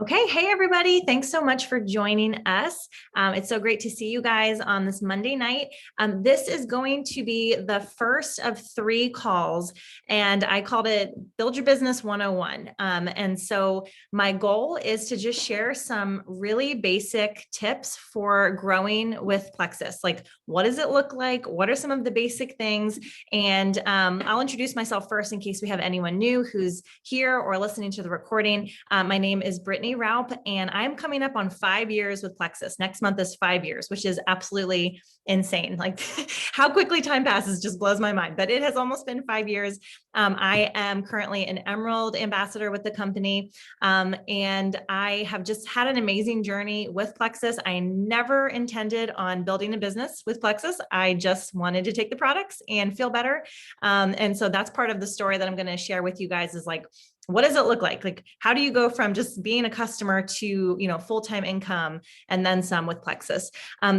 Okay. Hey, everybody. Thanks so much for joining us. It's so great to see you guys on this Monday night. This is going to be the first of three calls, and I called it Build Your Business 101. And so my goal is to just share some really basic tips for growing with Plexus. Like, what does it look like? What are some of the basic things? And I'll introduce myself first in case we have anyone new who's here or listening to the recording. My name is Brittany Raup, and I'm coming up on 5 years with Plexus. Next month is 5 years, which is absolutely insane. Like how quickly time passes just blows my mind, but it has almost been 5 years. I am currently an Emerald ambassador with the company, and I have just had an amazing journey with Plexus. I never intended on building a business with Plexus. I just wanted to take the products and feel better. And so that's part of the story that I'm going to share with you guys is like, what does it look like? Like, how do you go from just being a customer to, full-time income and then some with Plexus?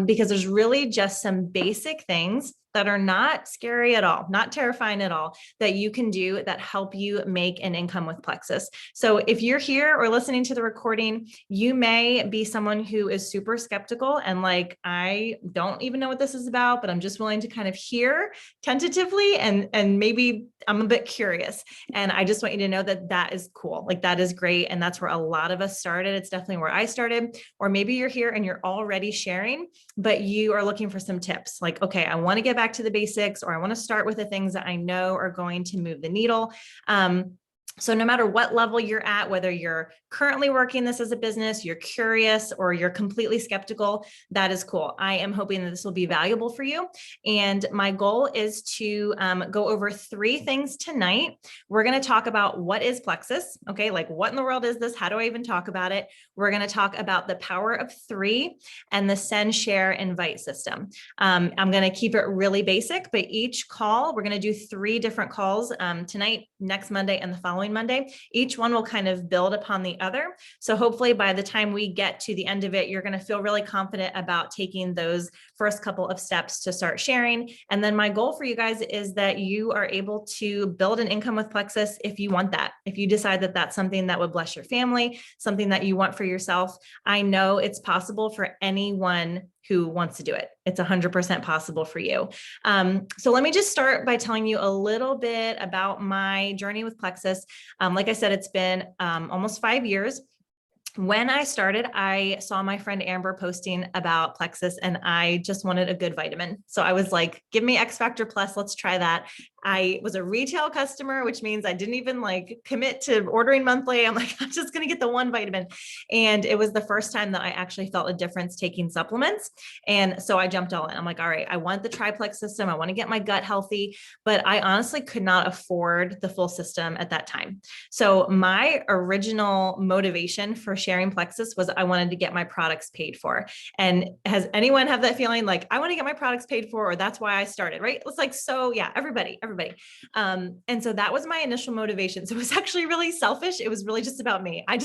Because there's really just some basic things that are not scary at all, not terrifying at all, that you can do that help you make an income with Plexus. So if you're here or listening to the recording, you may be someone who is super skeptical and like, I don't even know what this is about, but I'm just willing to kind of hear tentatively, and maybe I'm a bit curious. And I just want you to know that that is cool. Like that is great. And that's where a lot of us started. It's definitely where I started. Or maybe you're here and you're already sharing, but you are looking for some tips. Like, okay, I want to get back to the basics, or I want to start with the things that I know are going to move the needle. So no matter what level you're at, whether you're currently working this as a business, you're curious, or you're completely skeptical, that is cool. I am hoping that this will be valuable for you. And my goal is to go over three things tonight. We're going to talk about what is Plexus. Okay, like what in the world is this? How do I even talk about it? We're going to talk about the power of three and the send, share, invite system. I'm going to keep it really basic, but each call, we're going to do three different calls tonight, next Monday, and the following Monday. Each one will kind of build upon the other. So hopefully by the time we get to the end of it, you're going to feel really confident about taking those first couple of steps to start sharing. And then my goal for you guys is that you are able to build an income with Plexus if you want that. If you decide that that's something that would bless your family, something that you want for yourself, I know it's possible for anyone who wants to do it. It's 100% possible for you. So let me just start by telling you a little bit about my journey with Plexus. Like I said, it's been almost 5 years. When I started, I saw my friend Amber posting about Plexus, and I just wanted a good vitamin. So I was like, give me X Factor Plus, let's try that. I was a retail customer, which means I didn't even like commit to ordering monthly. I'm like, I'm just going to get the one vitamin. And it was the first time that I actually felt a difference taking supplements. And so I jumped all in. I'm like, all right, I want the triplex system. I want to get my gut healthy, but I honestly could not afford the full system at that time. So my original motivation for sharing Plexus was I wanted to get my products paid for. And has anyone have that feeling like I want to get my products paid for, or that's why I started, right? It's like, so yeah, everybody. And so that was my initial motivation. So it was actually really selfish. It was really just about me. I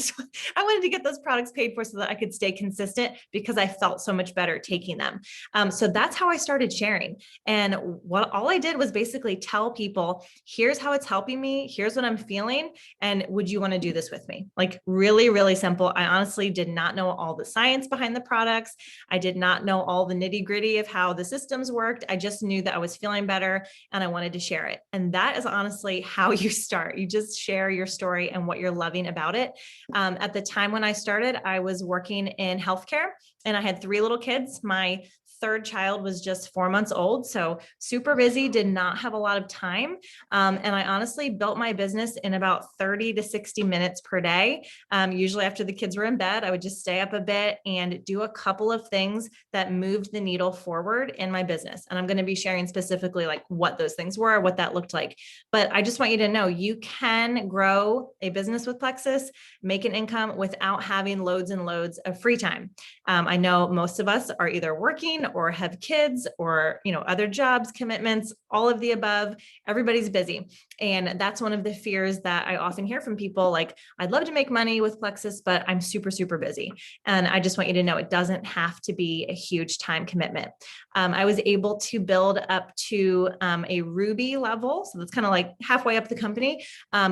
wanted to get those products paid for so that I could stay consistent because I felt so much better taking them. So that's how I started sharing. And all I did was basically tell people, here's how it's helping me. Here's what I'm feeling. And would you want to do this with me? Like really, really simple. I honestly did not know all the science behind the products. I did not know all the nitty gritty of how the systems worked. I just knew that I was feeling better and I wanted to share it. And that is honestly how you start. You just share your story and what you're loving about it. At the time when I started, I was working in healthcare and I had three little kids. My third child was just 4 months old. So super busy, did not have a lot of time. And I honestly built my business in about 30 to 60 minutes per day. Usually after the kids were in bed, I would just stay up a bit and do a couple of things that moved the needle forward in my business. And I'm going to be sharing specifically like what those things were, what that looked like. But I just want you to know you can grow a business with Plexus, make an income without having loads and loads of free time. I know most of us are either working or have kids or, other jobs, commitments, all of the above. Everybody's busy. And that's one of the fears that I often hear from people. Like, I'd love to make money with Plexus, but I'm super, super busy. And I just want you to know it doesn't have to be a huge time commitment. I was able to build up to a Ruby level. So that's kind of like halfway up the company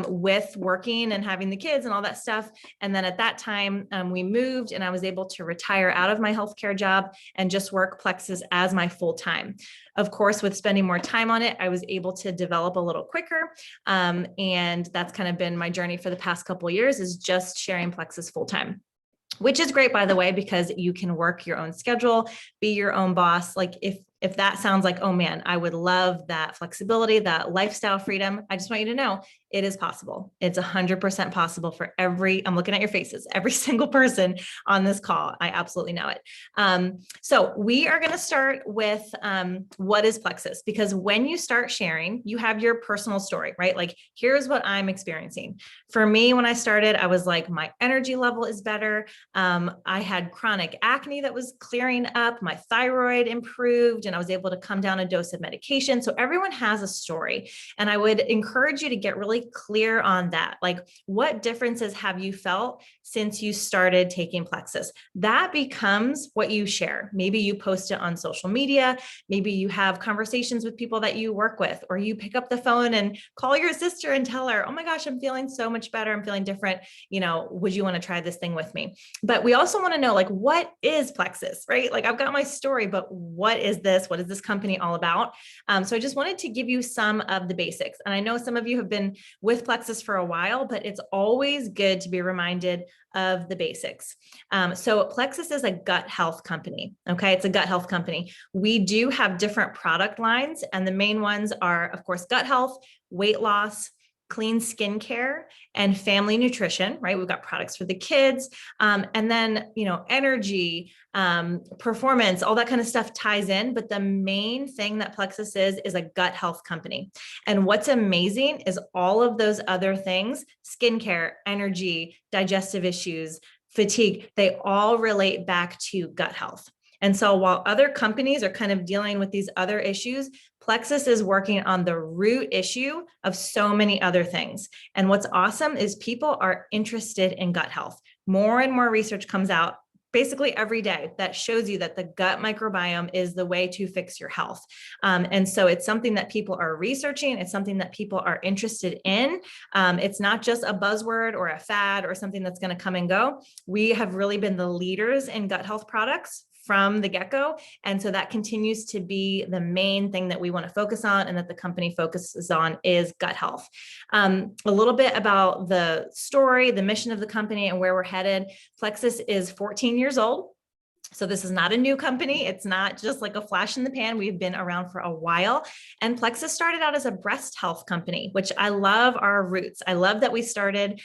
with working and having the kids and all that stuff. And then at that time, we moved and I was able to retire out of my healthcare job and just work Plexus as my full time. Of course, with spending more time on it, I was able to develop a little quicker. And that's kind of been my journey for the past couple of years, is just sharing Plexus full time. Which is great, by the way, because you can work your own schedule, be your own boss. Like if that sounds like, oh man, I would love that flexibility, that lifestyle freedom, I just want you to know it is possible. It's 100% possible for I'm looking at your faces, every single person on this call. I absolutely know it. So we are going to start with what is Plexus, because when you start sharing, you have your personal story, right? Like, here's what I'm experiencing. For me, when I started, I was like, my energy level is better. I had chronic acne that was clearing up, my thyroid improved, and I was able to come down a dose of medication. So everyone has a story. And I would encourage you to get really clear on that. Like, what differences have you felt since you started taking Plexus? That becomes what you share. Maybe you post it on social media. Maybe you have conversations with people that you work with, or you pick up the phone and call your sister and tell her, oh my gosh, I'm feeling so much better. I'm feeling different. Would you want to try this thing with me? But we also want to know, like, what is Plexus, right? Like, I've got my story, but what is this? What is this company all about? So I just wanted to give you some of the basics. And I know some of you have been with Plexus for a while, but it's always good to be reminded of the basics. So Plexus is a gut health company. Okay. It's a gut health company. We do have different product lines, and the main ones are, of course, gut health, weight loss, clean skincare, and family nutrition, right? We've got products for the kids. And then, energy, performance, all that kind of stuff ties in. But the main thing that Plexus is a gut health company. And what's amazing is all of those other things, skincare, energy, digestive issues, fatigue, they all relate back to gut health. And so while other companies are kind of dealing with these other issues, Plexus is working on the root issue of so many other things. And what's awesome is people are interested in gut health. More and more research comes out basically every day that shows you that the gut microbiome is the way to fix your health. And so it's something that people are researching. It's something that people are interested in. It's not just a buzzword or a fad or something that's going to come and go. We have really been the leaders in gut health products from the get-go. And so that continues to be the main thing that we want to focus on, and that the company focuses on, is gut health. A little bit about the story, the mission of the company, and where we're headed. Plexus is 14 years old. So this is not a new company. It's not just like a flash in the pan. We've been around for a while. And Plexus started out as a breast health company, which I love our roots. I love that we started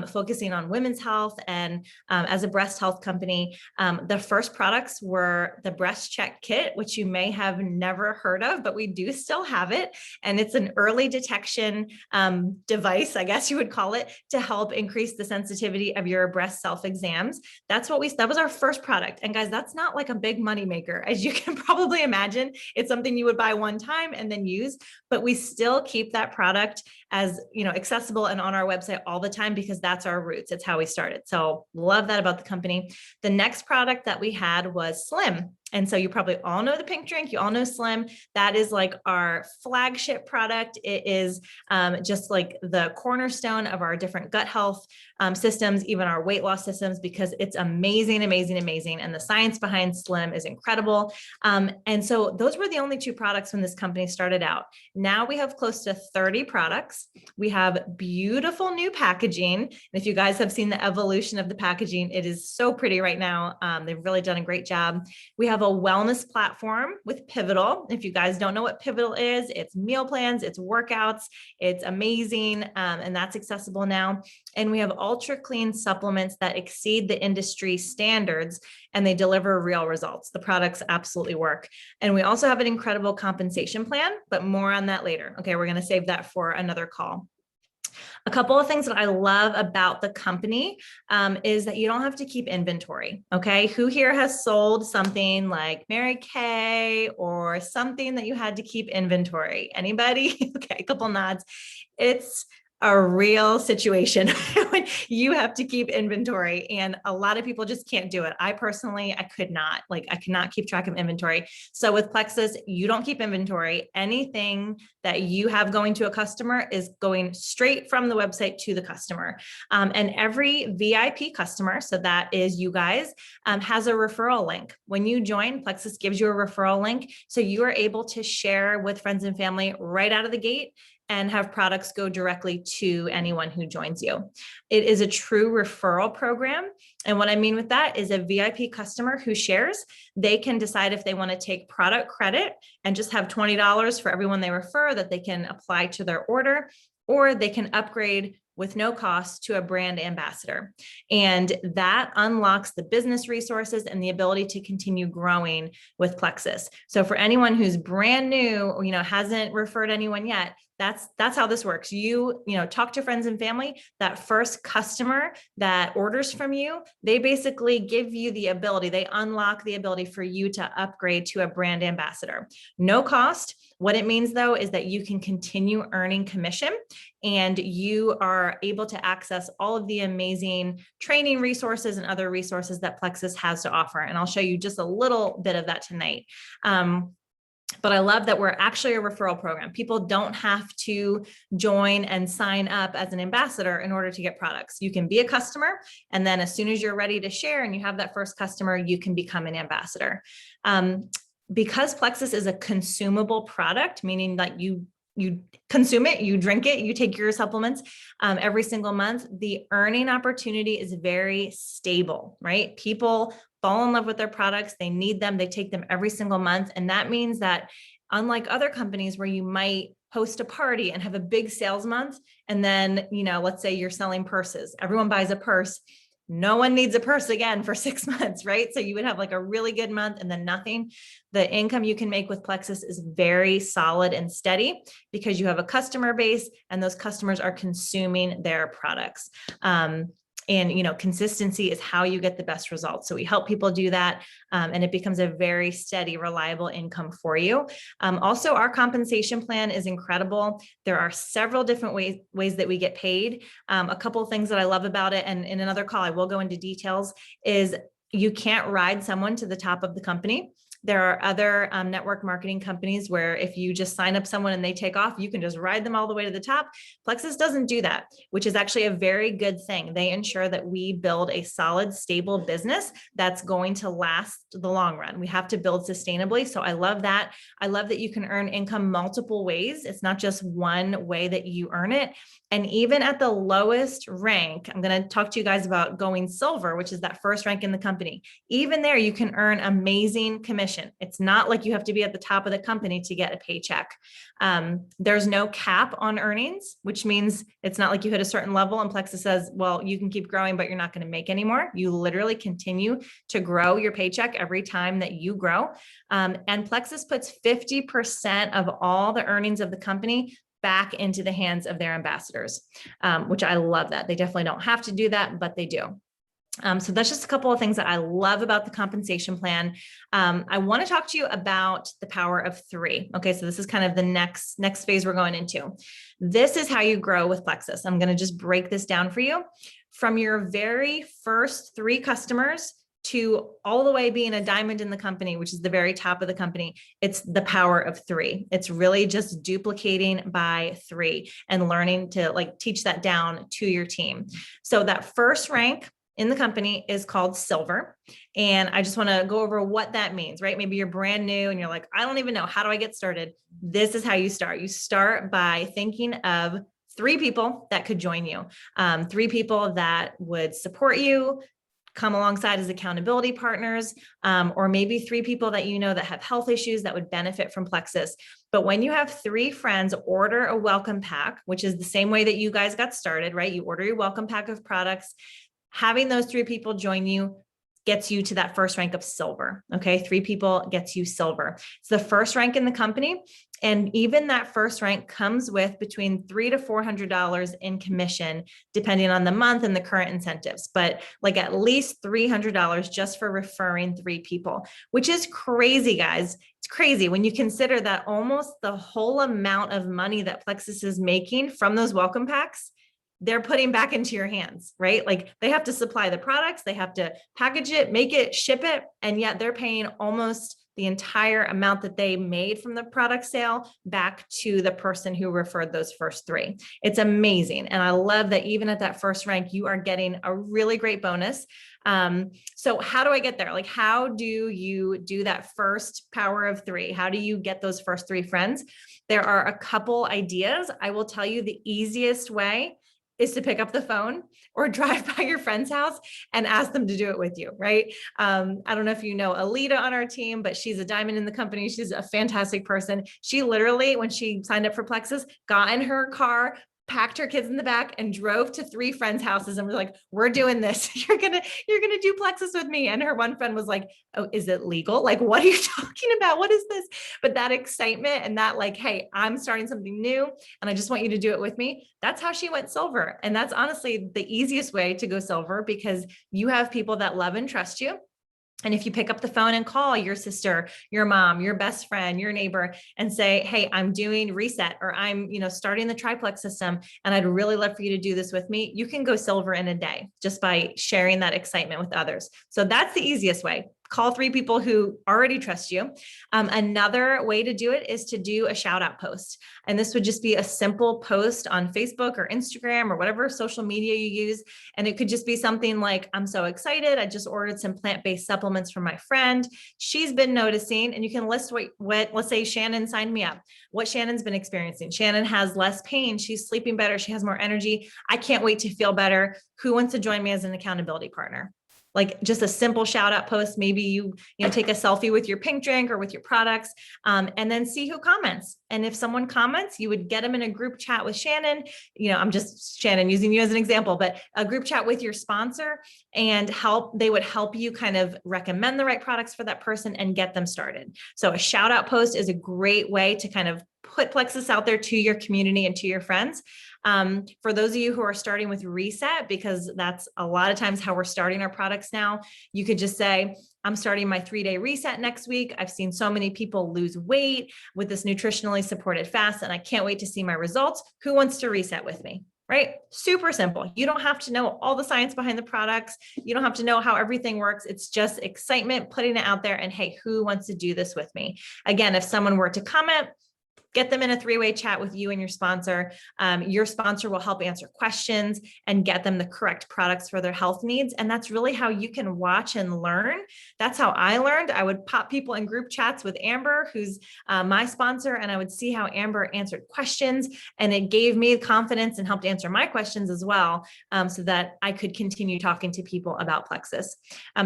focusing on women's health, and as a breast health company. The first products were the Breast Check Kit, which you may have never heard of, but we do still have it. And it's an early detection device, I guess you would call it, to help increase the sensitivity of your breast self-exams. That was our first product. And guys, that's not like a big money maker, as you can probably imagine. It's something you would buy one time and then use, but we still keep that product as, accessible and on our website all the time, because that's our roots. It's how we started. So love that about the company. The next product that we had was Slim. And so you probably all know the pink drink. You all know Slim. That is like our flagship product. It is just like the cornerstone of our different gut health systems, even our weight loss systems, because it's amazing, amazing, amazing. And the science behind Slim is incredible. And so those were the only two products when this company started out. Now we have close to 30 products. We have beautiful new packaging. And if you guys have seen the evolution of the packaging, it is so pretty right now. They've really done a great job. We have a wellness platform with Pivotal. If you guys don't know what Pivotal is, it's meal plans, it's workouts, it's amazing. And that's accessible now. And we have ultra clean supplements that exceed the industry standards, and they deliver real results. The products absolutely work. And we also have an incredible compensation plan, but more on that later. Okay, we're going to save that for another call. A couple of things that I love about the company is that you don't have to keep inventory. Okay. Who here has sold something like Mary Kay or something that you had to keep inventory? Anybody? Okay. A couple nods. It's a real situation when you have to keep inventory, and a lot of people just can't do it. I personally, I cannot keep track of inventory. So with Plexus, you don't keep inventory. Anything that you have going to a customer is going straight from the website to the customer. And every VIP customer, so that is you guys, has a referral link. When you join, Plexus gives you a referral link. So you are able to share with friends and family right out of the gate and have products go directly to anyone who joins you. It is a true referral program. And what I mean with that is a VIP customer who shares, they can decide if they want to take product credit and just have $20 for everyone they refer that they can apply to their order, or they can upgrade with no cost to a brand ambassador. And that unlocks the business resources and the ability to continue growing with Plexus. So for anyone who's brand new or, hasn't referred anyone yet, that's how this works. You talk to friends and family. That first customer that orders from you, they basically give you the ability, they unlock the ability for you to upgrade to a brand ambassador. No cost. What it means though is that you can continue earning commission, and you are able to access all of the amazing training resources and other resources that Plexus has to offer. And I'll show you just a little bit of that tonight. But I love that we're actually a referral program. People don't have to join and sign up as an ambassador in order to get products. You can be a customer, and then as soon as you're ready to share and you have that first customer, you can become an ambassador. Because Plexus is a consumable product, meaning that you consume it, you drink it, you take your supplements every single month, the earning opportunity is very stable, right? People fall in love with their products. They need them. They take them every single month. And that means that unlike other companies where you might host a party and have a big sales month, and then, let's say you're selling purses, everyone buys a purse. No one needs a purse again for 6 months, right? So you would have like a really good month and then nothing. The income you can make with Plexus is very solid and steady because you have a customer base and those customers are consuming their products. And consistency is how you get the best results. So we help people do that, and it becomes a very steady, reliable income for you. Also, our compensation plan is incredible. There are several different ways that we get paid. A couple of things that I love about it, and in another call, I will go into details, is you can't ride someone to the top of the company. There are other network marketing companies where if you just sign up someone and they take off, you can just ride them all the way to the top. Plexus doesn't do that, which is actually a very good thing. They ensure that we build a solid, stable business that's going to last the long run. We have to build sustainably. So I love that. I love that you can earn income multiple ways. It's not just one way that you earn it. And even at the lowest rank, I'm going to talk to you guys about going silver, which is that first rank in the company. Even there, you can earn amazing commission. It's not like you have to be at the top of the company to get a paycheck. There's no cap on earnings, which means it's not like you hit a certain level and Plexus says, well, you can keep growing, but you're not going to make any more. You literally continue to grow your paycheck every time that you grow. And Plexus puts 50% of all the earnings of the company back into the hands of their ambassadors, which I love that. They definitely don't have to do that, but they do. So that's just a couple of things that I love about the compensation plan. I want to talk to you about the power of 3. Okay, so this is kind of the next phase we're going into. This is how you grow with Plexus. I'm going to just break this down for you. From your very first 3 customers to all the way being a diamond in the company, which is the very top of the company, it's the power of 3. It's really just duplicating by 3 and learning to teach that down to your team. So that first rank in the company is called silver. And I just want to go over what that means, right? Maybe you're brand new and you're like, I don't even know. How do I get started? This is how you start. You start by thinking of 3 people that could join you, 3 people that would support you, come alongside as accountability partners, or maybe 3 people that that have health issues that would benefit from Plexus. But when you have 3 friends order a welcome pack, which is the same way that you guys got started, right? You order your welcome pack of products. Having those 3 people join you gets you to that first rank of silver. Okay. 3 people gets you silver. It's the first rank in the company. And even that first rank comes with between $300 to $400 in commission, depending on the month and the current incentives, but like at least $300 just for referring 3 people, which is crazy, guys. It's crazy when you consider that almost the whole amount of money that Plexus is making from those welcome packs, they're putting back into your hands, right? Like they have to supply the products, they have to package it, make it, ship it, and yet they're paying almost the entire amount that they made from the product sale back to the person who referred those first 3. It's amazing. And I love that even at that first rank, you are getting a really great bonus. So how do I get there? Like, how do you do that first power of 3? How do you get those first 3 friends? There are a couple ideas. I will tell you the easiest way is to pick up the phone or drive by your friend's house and ask them to do it with you, right? I don't know if you know Alita on our team, but she's a diamond in the company. She's a fantastic person. She literally, when she signed up for Plexus, got in her car, packed her kids in the back and drove to 3 friends' houses and was like, we're doing this. You're gonna do Plexus with me. And her one friend was like, oh, is it legal? Like, what are you talking about? What is this? But that excitement and that like, hey, I'm starting something new and I just want you to do it with me. That's how she went silver. And that's honestly the easiest way to go silver because you have people that love and trust you. And if you pick up the phone and call your sister, your mom, your best friend, your neighbor, and say, hey, I'm doing reset, or I'm, starting the triplex system, and I'd really love for you to do this with me, you can go silver in a day just by sharing that excitement with others. So that's the easiest way. Call 3 people who already trust you. Another way to do it is to do a shout out post. And this would just be a simple post on Facebook or Instagram or whatever social media you use. And it could just be something like, I'm so excited. I just ordered some plant-based supplements for my friend. She's been noticing, and you can list what let's say Shannon signed me up, what Shannon's been experiencing. Shannon has less pain. She's sleeping better. She has more energy. I can't wait to feel better. Who wants to join me as an accountability partner? Like just a simple shout out post. Maybe you take a selfie with your pink drink or with your products, and then see who comments. And if someone comments, you would get them in a group chat with Shannon. I'm just Shannon using you as an example, but a group chat with your sponsor and they would help you kind of recommend the right products for that person and get them started. So a shout out post is a great way to kind of put Plexus out there to your community and to your friends. For those of you who are starting with reset, because that's a lot of times how we're starting our products now, you could just say, I'm starting my 3-day reset next week. I've seen so many people lose weight with this nutritionally supported fast, and I can't wait to see my results. Who wants to reset with me? Right? Super simple. You don't have to know all the science behind the products. You don't have to know how everything works. It's just excitement, putting it out there, and hey, who wants to do this with me? Again, if someone were to comment, get them in a 3-way chat with you and your sponsor. Your sponsor will help answer questions and get them the correct products for their health needs. And that's really how you can watch and learn. That's how I learned. I would pop people in group chats with Amber, who's my sponsor, and I would see how Amber answered questions. And it gave me confidence and helped answer my questions as well, so that I could continue talking to people about Plexus.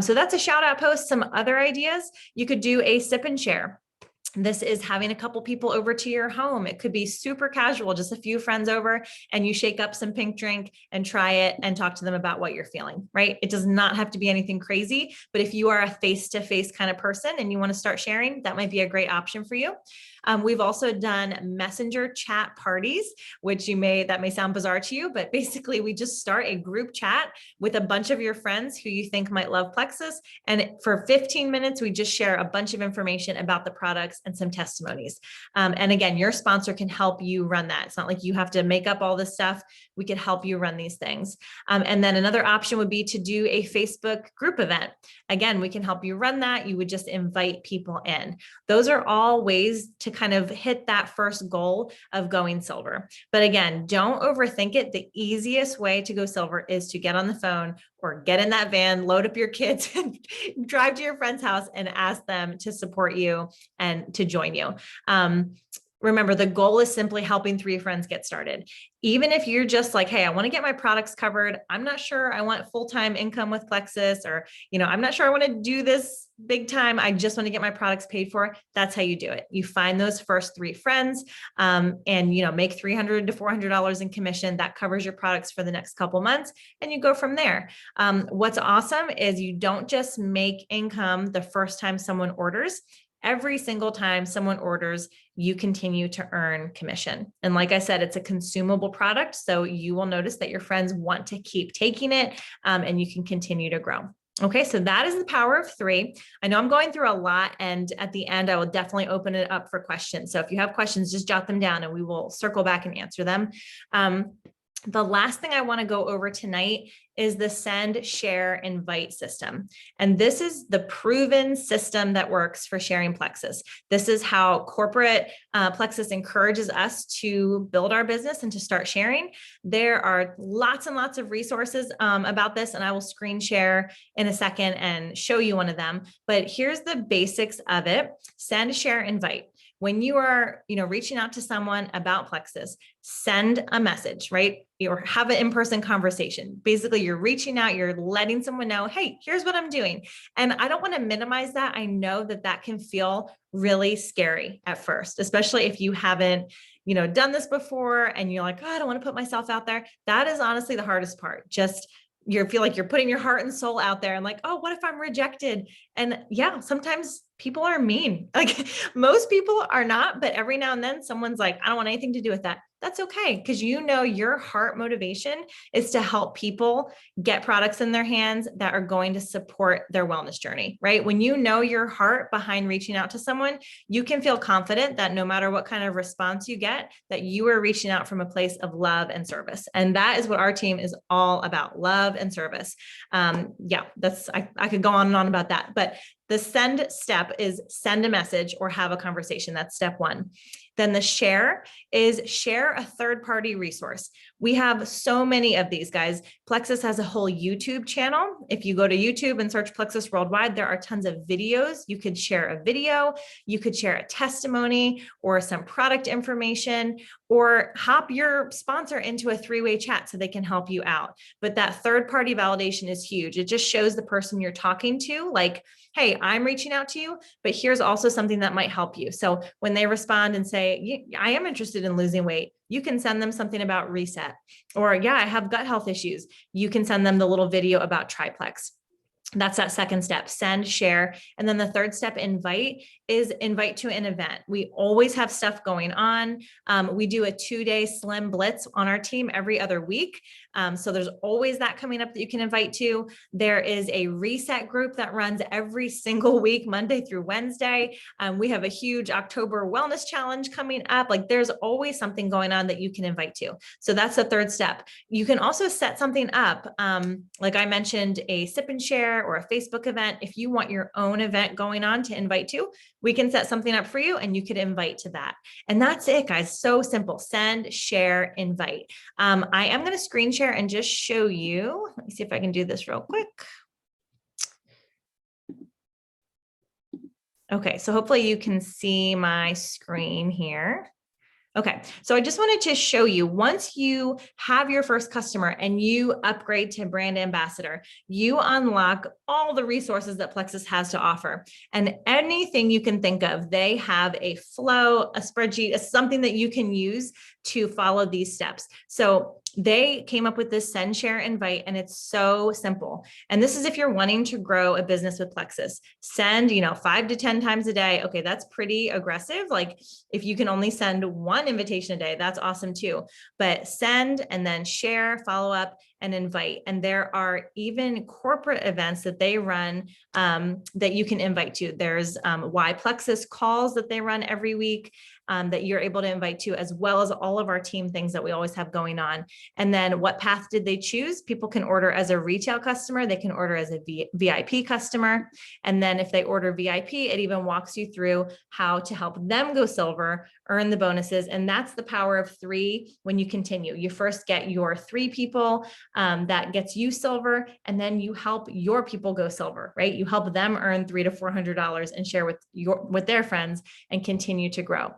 So that's a shout out post. Some other ideas, you could do a sip and share. This is having a couple people over to your home. It could be super casual, just a few friends over, and you shake up some pink drink and try it and talk to them about what you're feeling, right? It does not have to be anything crazy, but if you are a face-to-face kind of person and you want to start sharing, that might be a great option for you. We've also done messenger chat parties, which that may sound bizarre to you, but basically we just start a group chat with a bunch of your friends who you think might love Plexus. And for 15 minutes, we just share a bunch of information about the products and some testimonies. And again, your sponsor can help you run that. It's not like you have to make up all this stuff. We could help you run these things. And then another option would be to do a Facebook group event. Again, we can help you run that. You would just invite people in. Those are all ways to kind of hit that first goal of going silver. But again, don't overthink it. The easiest way to go silver is to get on the phone or get in that van, load up your kids and drive to your friend's house and ask them to support you and to join you. remember, the goal is simply helping 3 friends get started. Even if you're just like, hey, I want to get my products covered. I'm not sure I want full-time income with Plexus, or, I'm not sure I want to do this big time. I just want to get my products paid for. That's how you do it. You find those first 3 friends, and, make $300 to $400 in commission. That covers your products for the next couple months, and you go from there. What's awesome is you don't just make income the first time someone orders. Every single time someone orders, you continue to earn commission. And like I said, it's a consumable product. So you will notice that your friends want to keep taking it, and you can continue to grow. Okay, so that is the power of 3. I know I'm going through a lot, and at the end, I will definitely open it up for questions. So if you have questions, just jot them down and we will circle back and answer them. The last thing I want to go over tonight is the send, share, invite system. And this is the proven system that works for sharing Plexus. This is how corporate Plexus encourages us to build our business and to start sharing. There are lots and lots of resources about this, and I will screen share in a second and show you one of them. But here's the basics of it. Send, share, invite. When you are, reaching out to someone about Plexus, send a message, right? Or have an in-person conversation. Basically, you're reaching out, you're letting someone know, hey, here's what I'm doing. And I don't want to minimize that. I know that that can feel really scary at first, especially if you haven't, done this before and you're like, oh, I don't want to put myself out there. That is honestly the hardest part. Just you feel like you're putting your heart and soul out there and like, oh, what if I'm rejected? And yeah, sometimes people are mean. Like most people are not, but every now and then someone's like, I don't want anything to do with that. That's okay. Because your heart motivation is to help people get products in their hands that are going to support their wellness journey, right? When you know your heart behind reaching out to someone, you can feel confident that no matter what kind of response you get, that you are reaching out from a place of love and service. And that is what our team is all about, love and service. I could go on and on about that, but the send step is send a message or have a conversation. That's step 1. Then the share is share a third-party resource. We have so many of these, guys. Plexus has a whole YouTube channel. If you go to YouTube and search Plexus Worldwide, there are tons of videos. You could share a video, you could share a testimony or some product information, or hop your sponsor into a 3-way chat so they can help you out. But that third-party validation is huge. It just shows the person you're talking to, like, hey, I'm reaching out to you, but here's also something that might help you. So when they respond and say, I am interested in losing weight, you can send them something about reset. Or yeah, I have gut health issues. You can send them the little video about triplex. That's that second step, send, share. And then the third step, invite, is invite to an event. We always have stuff going on. We do a 2-day slim blitz on our team every other week. So there's always that coming up that you can invite to. There is a reset group that runs every single week, Monday through Wednesday. We have a huge October wellness challenge coming up. Like there's always something going on that you can invite to. So that's the third step. You can also set something up. Like I mentioned, a sip and share or a Facebook event. If you want your own event going on to invite to, we can set something up for you and you could invite to that. And that's it, guys. So simple. Send, share, invite. I am going to screen share and just show you. Let me see if I can do this real quick. Okay, so hopefully you can see my screen here. Okay, so I just wanted to show you, once you have your first customer and you upgrade to brand ambassador, you unlock all the resources that Plexus has to offer. And anything you can think of, they have a flow, a spreadsheet, something that you can use to follow these steps. So they came up with this send, share, invite, and it's so simple. And this is if you're wanting to grow a business with Plexus. Send, 5 to 10 times a day. Okay, that's pretty aggressive. Like if you can only send one invitation a day, that's awesome too. But send and then share, follow up, and invite. And there are even corporate events that they run that you can invite to. There's Why Plexus calls that they run every week. That you're able to invite to, as well as all of our team things that we always have going on. And then what path did they choose? People can order as a retail customer. They can order as a VIP customer. And then if they order VIP, it even walks you through how to help them go silver, earn the bonuses. And that's the power of 3 when you continue. You first get your 3 people that gets you silver, and then you help your people go silver, right? You help them earn $300 to $400 and share with their friends and continue to grow.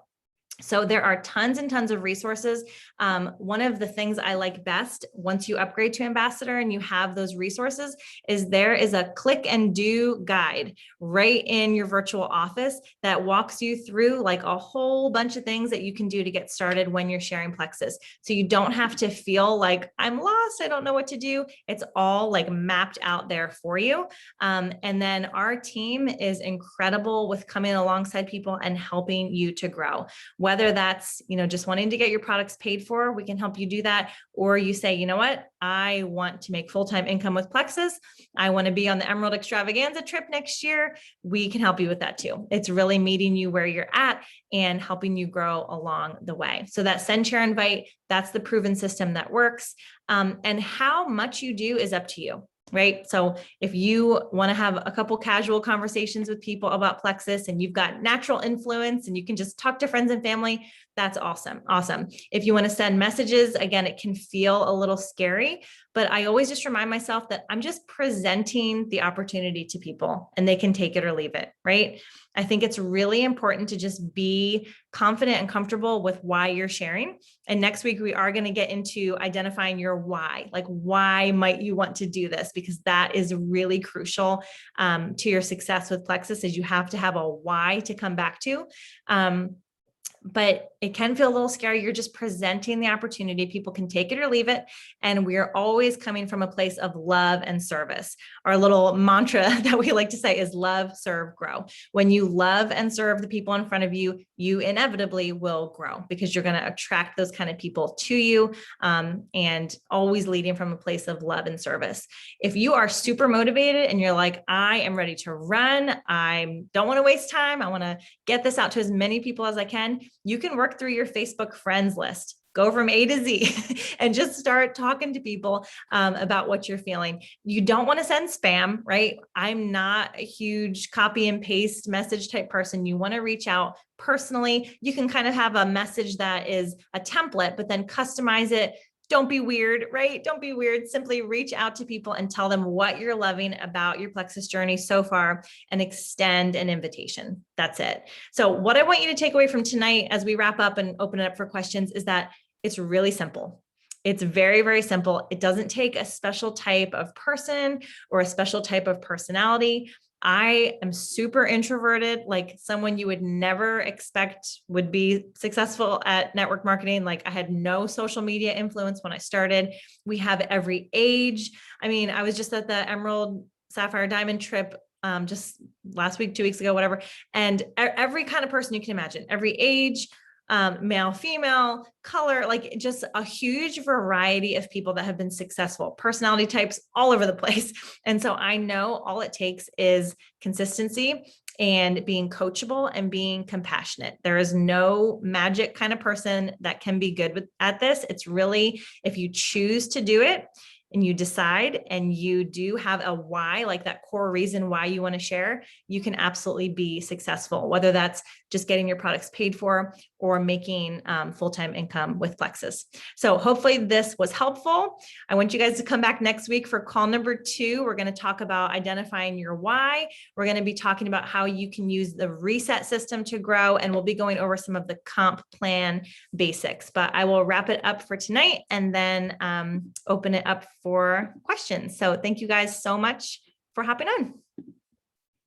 So there are tons and tons of resources. One of the things I like best once you upgrade to ambassador and you have those resources is there is a click and do guide right in your virtual office that walks you through like a whole bunch of things that you can do to get started when you're sharing Plexus. So you don't have to feel like I'm lost, I don't know what to do. It's all like mapped out there for you. And then our team is incredible with coming alongside people and helping you to grow. Whether that's, just wanting to get your products paid for, we can help you do that. Or you say, you know what, I want to make full-time income with Plexus. I want to be on the Emerald Extravaganza trip next year. We can help you with that too. It's really meeting you where you're at and helping you grow along the way. So that send, share, invite, that's the proven system that works. And how much you do is up to you. Right. So if you want to have a couple casual conversations with people about Plexus and you've got natural influence and you can just talk to friends and family, that's awesome. Awesome. If you want to send messages, again, it can feel a little scary, but I always just remind myself that I'm just presenting the opportunity to people and they can take it or leave it. Right. I think it's really important to just be confident and comfortable with why you're sharing. And next week, we are going to get into identifying your why, like why might you want to do this? Because that is really crucial to your success with Plexus is you have to have a why to come back to. But it can feel a little scary. You're just presenting the opportunity. People can take it or leave it. And we're always coming from a place of love and service. Our little mantra that we like to say is love, serve, grow. When you love and serve the people in front of you, you inevitably will grow because you're going to attract those kind of people to you, and always leading from a place of love and service. If you are super motivated and you're like, I am ready to run, I don't want to waste time, I want to get this out to as many people as I can, you can work through your Facebook friends list. Go from A to Z and just start talking to people about what you're feeling. You don't want to send spam, right? I'm not a huge copy and paste message type person. You want to reach out personally. You can kind of have a message that is a template, but then customize it. Don't be weird, right? Don't be weird. Simply reach out to people and tell them what you're loving about your Plexus journey so far and extend an invitation. That's it. So what I want you to take away from tonight as we wrap up and open it up for questions is that it's really simple. It's very, very simple. It doesn't take a special type of person or a special type of personality. I am super introverted, like someone you would never expect would be successful at network marketing. Like I had no social media influence when I started. We have every age. I mean, I was just at the Emerald Sapphire Diamond trip just last week, 2 weeks ago, whatever. And every kind of person you can imagine, every age, male, female, color, like just a huge variety of people that have been successful, personality types all over the place. And so I know all it takes is consistency and being coachable and being compassionate. There is no magic kind of person that can be good at this. It's really, if you choose to do it, and you decide and you do have a why, like that core reason why you want to share, you can absolutely be successful, whether that's just getting your products paid for or making full-time income with Plexus. So hopefully this was helpful. I want you guys to come back next week for call number 2. We're going to talk about identifying your why. We're going to be talking about how you can use the reset system to grow, and we'll be going over some of the comp plan basics. But I will wrap it up for tonight and then open it up for questions. So thank you guys so much for hopping on.